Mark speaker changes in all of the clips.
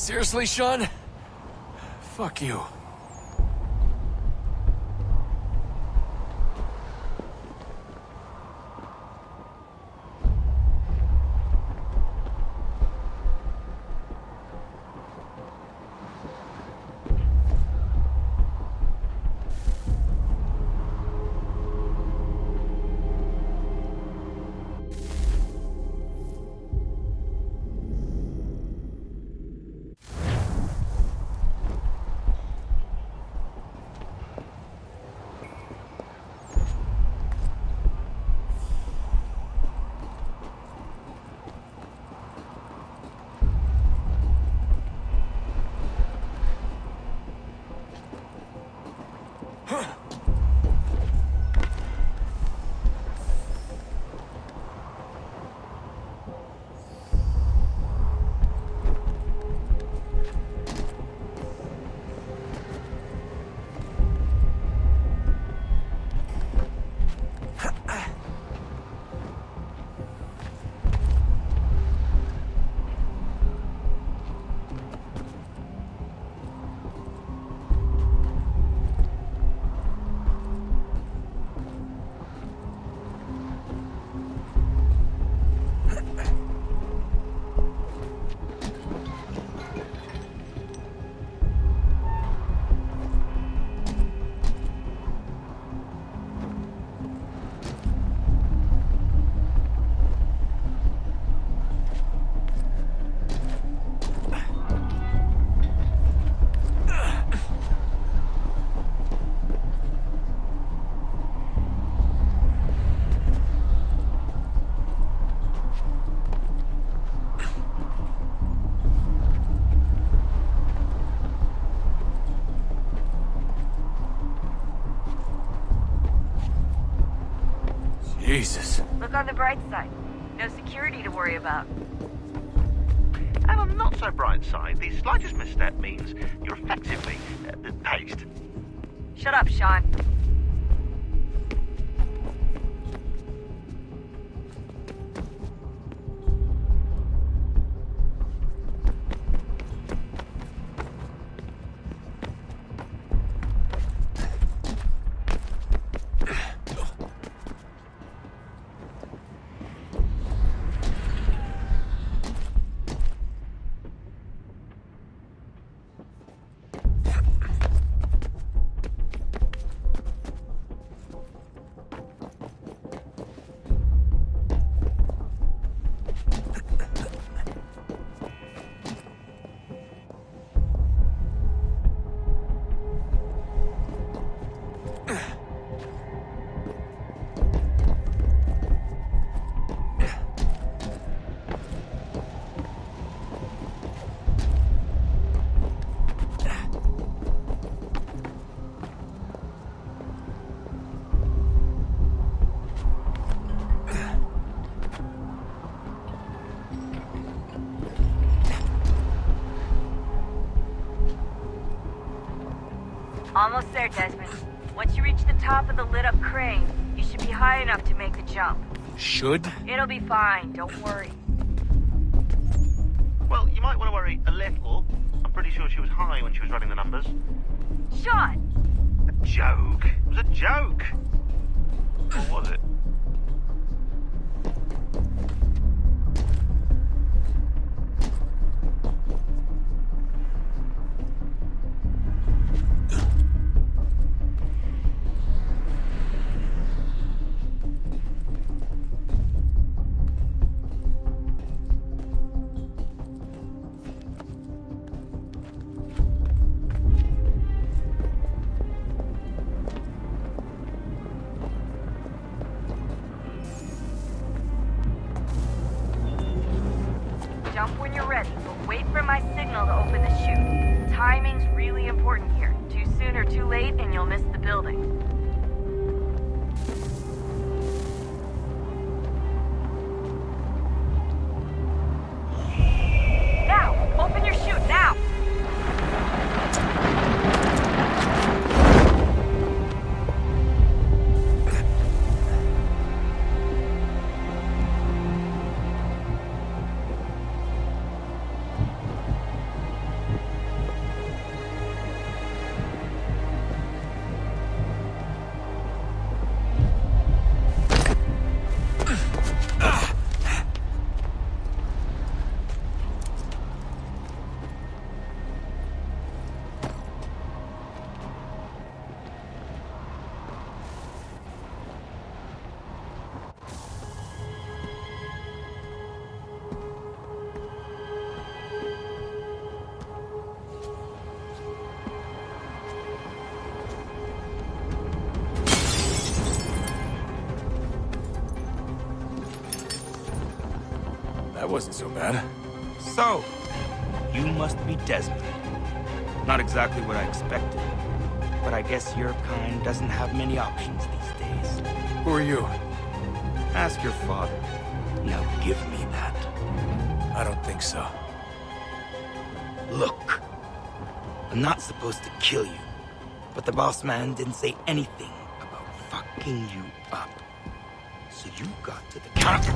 Speaker 1: Seriously, Sean? Fuck you. Jesus.
Speaker 2: Look on the bright side. No security to worry about.
Speaker 3: And on the not so bright side, the slightest misstep means you're effectively paced.
Speaker 2: Shut up, Sean. Almost there, Desmond. Once you reach the top of the lit-up crane, you should be high enough to make the jump.
Speaker 1: Should?
Speaker 2: It'll be fine, don't worry.
Speaker 3: Well, you might want to worry a little. I'm pretty sure she was high when she was running the numbers.
Speaker 2: Sean!
Speaker 3: A joke. It was a joke. Or was it?
Speaker 2: Jump when you're ready, but wait for my signal to open the chute. Timing's really important here. Too soon or too late, and you'll miss the building. Now! Open your chute, now!
Speaker 1: wasn't so bad.
Speaker 4: So, you must be Desmond. Not exactly what I expected, but I guess your kind doesn't have many options these days.
Speaker 1: Who are you?
Speaker 4: Ask your father. Now give me that.
Speaker 1: I don't think so.
Speaker 4: Look, I'm not supposed to kill you, but the boss man didn't say anything about fucking you up. So you got to the counter.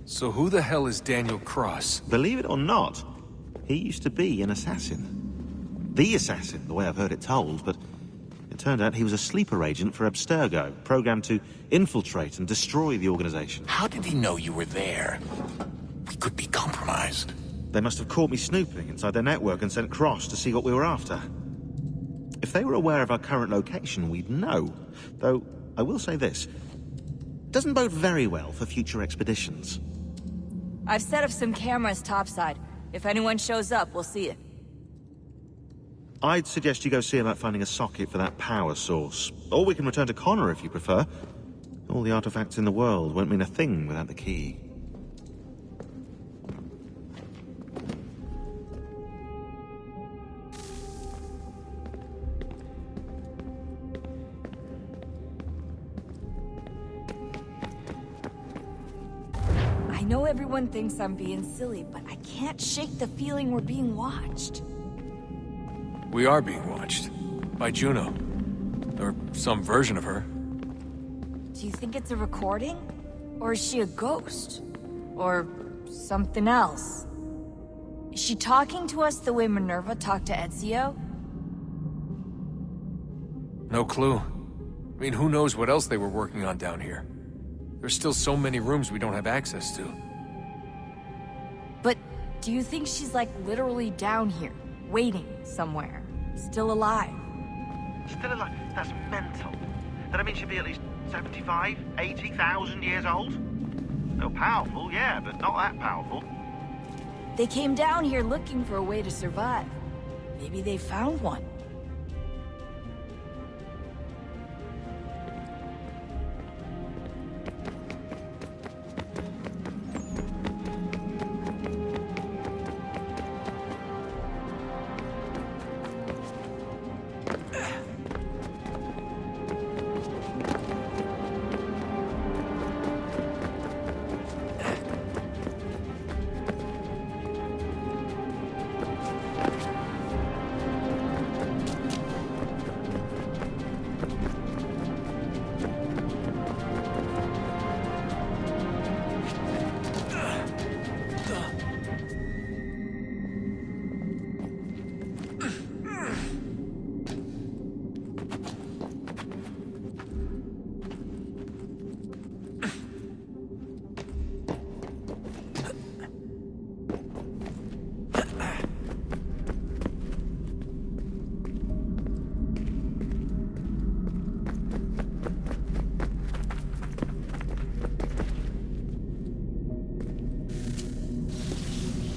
Speaker 1: So who the hell is Daniel Cross?
Speaker 3: Believe it or not, he used to be an assassin. The assassin, the way I've heard it told, but it turned out he was a sleeper agent for Abstergo, programmed to infiltrate and destroy the organization.
Speaker 5: How did he know you were there? We could be compromised.
Speaker 3: They must have caught me snooping inside their network and sent Cross to see what we were after. If they were aware of our current location, we'd know. Though, I will say this. Doesn't bode very well for future expeditions.
Speaker 6: I've set up some cameras topside. If anyone shows up, we'll see it.
Speaker 3: I'd suggest you go see about finding a socket for that power source. Or we can return to Connor if you prefer. All the artifacts in the world won't mean a thing without the key.
Speaker 6: I know everyone thinks I'm being silly, but I can't shake the feeling we're being watched.
Speaker 1: We are being watched. By Juno. Or some version of her.
Speaker 6: Do you think it's a recording? Or is she a ghost? Or something else? Is she talking to us the way Minerva talked to Ezio?
Speaker 1: No clue. I mean, who knows what else they were working on down here? There's still so many rooms we don't have access to.
Speaker 6: But do you think she's like literally down here, waiting somewhere, still alive?
Speaker 3: Still alive? That's mental. That means she'd be at least 75, 80,000 years old? No, powerful, yeah, but not that powerful.
Speaker 6: They came down here looking for a way to survive. Maybe they found one.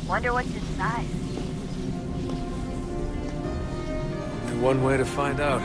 Speaker 2: Wonder what's inside.
Speaker 1: Only one way to find out.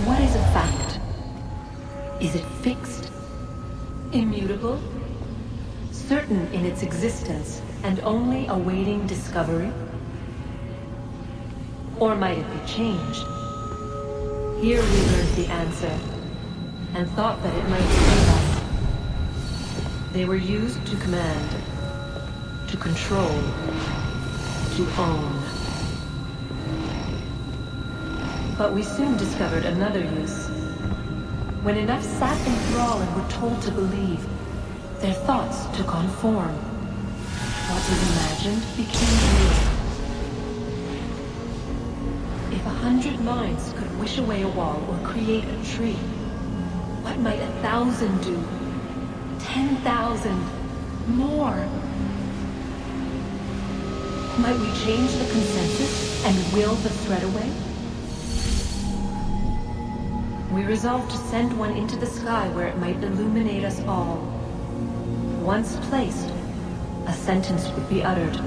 Speaker 7: What is a fact? Is it fixed? Immutable? certain in its existence and only awaiting discovery? Or might it be changed? Here we learned the answer, and thought that it might save us. They were used to command, to control, to own. But we soon discovered another use. When enough sat in thrall and were told to believe, their thoughts took on form. What was imagined became real. If 100 minds could wish away a wall or create a tree, what might 1,000 do? 10,000? More? Might we change the consensus and will the threat away? We resolved to send one into the sky where it might illuminate us all. Once placed, a sentence would be uttered.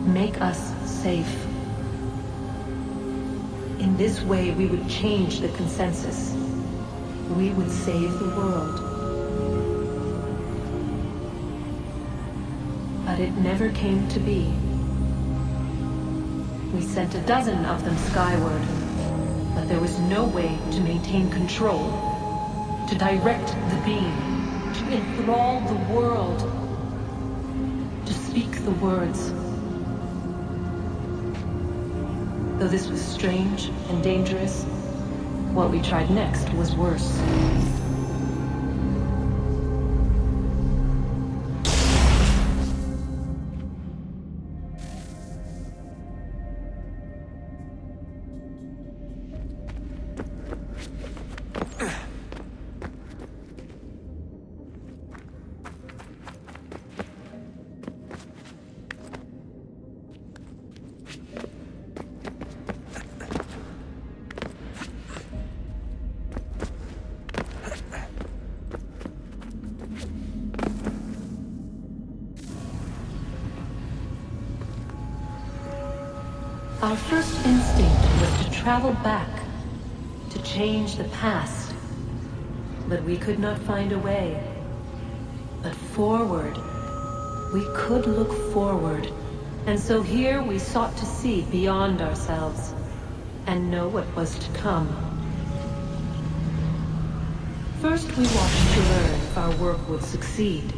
Speaker 7: Make us safe. In this way, we would change the consensus. We would save the world. But it never came to be. We sent a dozen of them skyward, but there was no way to maintain control, to direct the beam, to enthrall the world, to speak the words. Though this was strange and dangerous, what we tried next was worse. Our first instinct was to travel back, to change the past. But we could not find a way. But forward, we could look forward. And so here we sought to see beyond ourselves, and know what was to come. First we watched to learn if our work would succeed.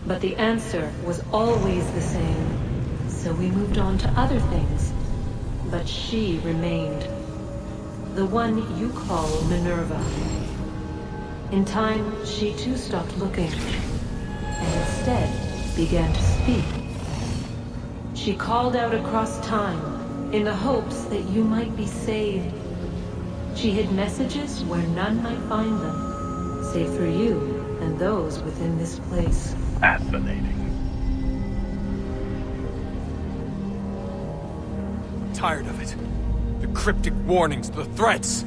Speaker 7: But the answer was always the same. So we moved on to other things, but she remained. The one you call Minerva. In time, she too stopped looking, and instead began to speak. She called out across time, in the hopes that you might be saved. She hid messages where none might find them, save for you and those within this place.
Speaker 5: Fascinating.
Speaker 1: Tired of it. The cryptic warnings, the threats.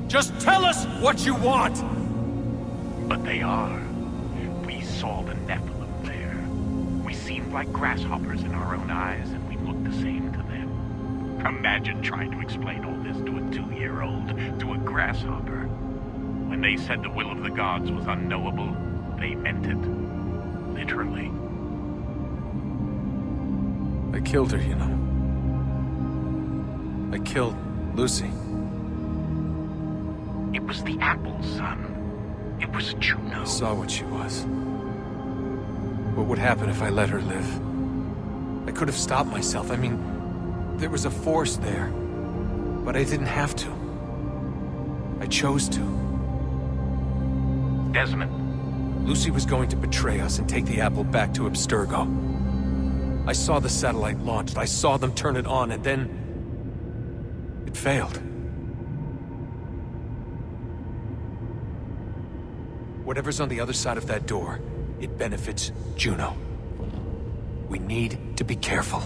Speaker 1: Just tell us what you want!
Speaker 5: But they are. We saw the Nephilim there. We seemed like grasshoppers in our own eyes, and we looked the same to them. Imagine trying to explain all this to a 2-year-old, to a grasshopper. When they said the will of the gods was unknowable, they meant it. Literally.
Speaker 1: I killed her, you know. I killed Lucy.
Speaker 5: It was the apple, son. It was Juno.
Speaker 1: I saw what she was. What would happen if I let her live? I could have stopped myself. I mean, there was a force there. But I didn't have to. I chose to.
Speaker 5: Desmond.
Speaker 1: Lucy was going to betray us and take the apple back to Abstergo. I saw the satellite launched. I saw them turn it on, and then... it failed. Whatever's on the other side of that door, it benefits Juno. We need to be careful.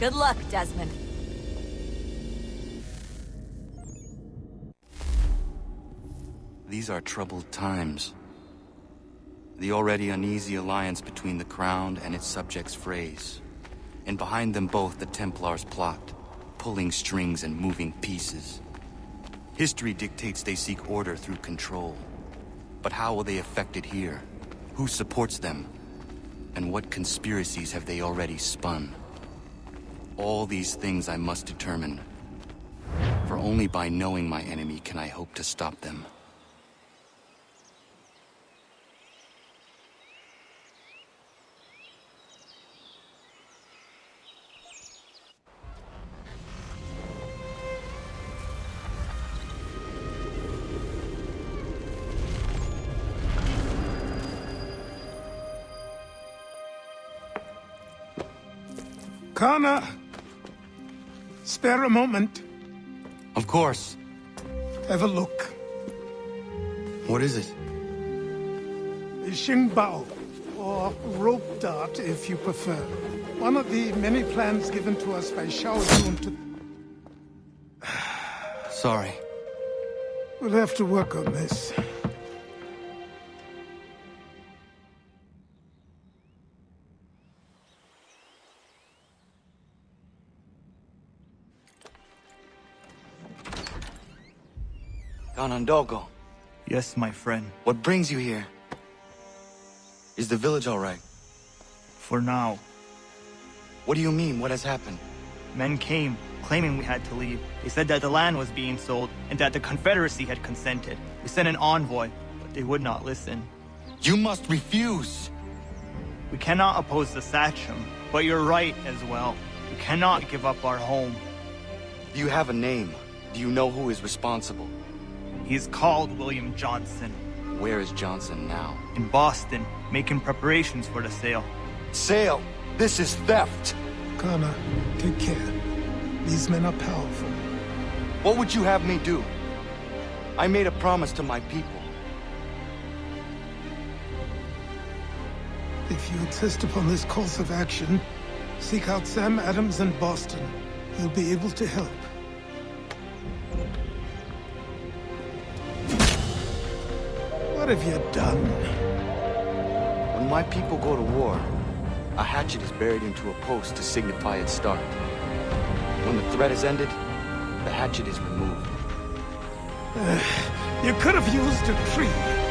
Speaker 6: Good luck, Desmond.
Speaker 8: These are troubled times. The already uneasy alliance between the Crown and its subjects frays. And behind them both the Templars plot, pulling strings and moving pieces. History dictates they seek order through control. But how will they affect it here? Who supports them? And what conspiracies have they already spun? All these things I must determine. For only by knowing my enemy can I hope to stop them.
Speaker 9: Connor! Spare a moment.
Speaker 8: Of course.
Speaker 9: Have a look.
Speaker 8: What is it?
Speaker 9: The Xingbao, or rope dart if you prefer. One of the many plans given to us by Shao Yun to...
Speaker 8: Sorry.
Speaker 9: We'll have to work on this.
Speaker 8: Ganondogo,
Speaker 10: Yes, my friend.
Speaker 8: what brings you here? Is the village all right?
Speaker 10: For now.
Speaker 8: What do you mean? What has happened?
Speaker 10: Men came, claiming we had to leave. They said that the land was being sold, and that the Confederacy had consented. We sent an envoy, but they would not listen.
Speaker 8: You must refuse!
Speaker 10: We cannot oppose the Sachem, but you're right as well. We cannot give up our home.
Speaker 8: Do you have a name? Do you know who is responsible?
Speaker 10: He's called William Johnson.
Speaker 8: Where is Johnson now?
Speaker 10: In Boston, making preparations for the sale.
Speaker 8: Sale! This is theft!
Speaker 9: Connor, take care. These men are powerful.
Speaker 8: What would you have me do? I made a promise to my people.
Speaker 9: If you insist upon this course of action, seek out Sam Adams in Boston. He'll be able to help. What have you done?
Speaker 8: When my people go to war, a hatchet is buried into a post to signify its start. When the threat is ended, the hatchet is removed.
Speaker 9: You could have used a tree.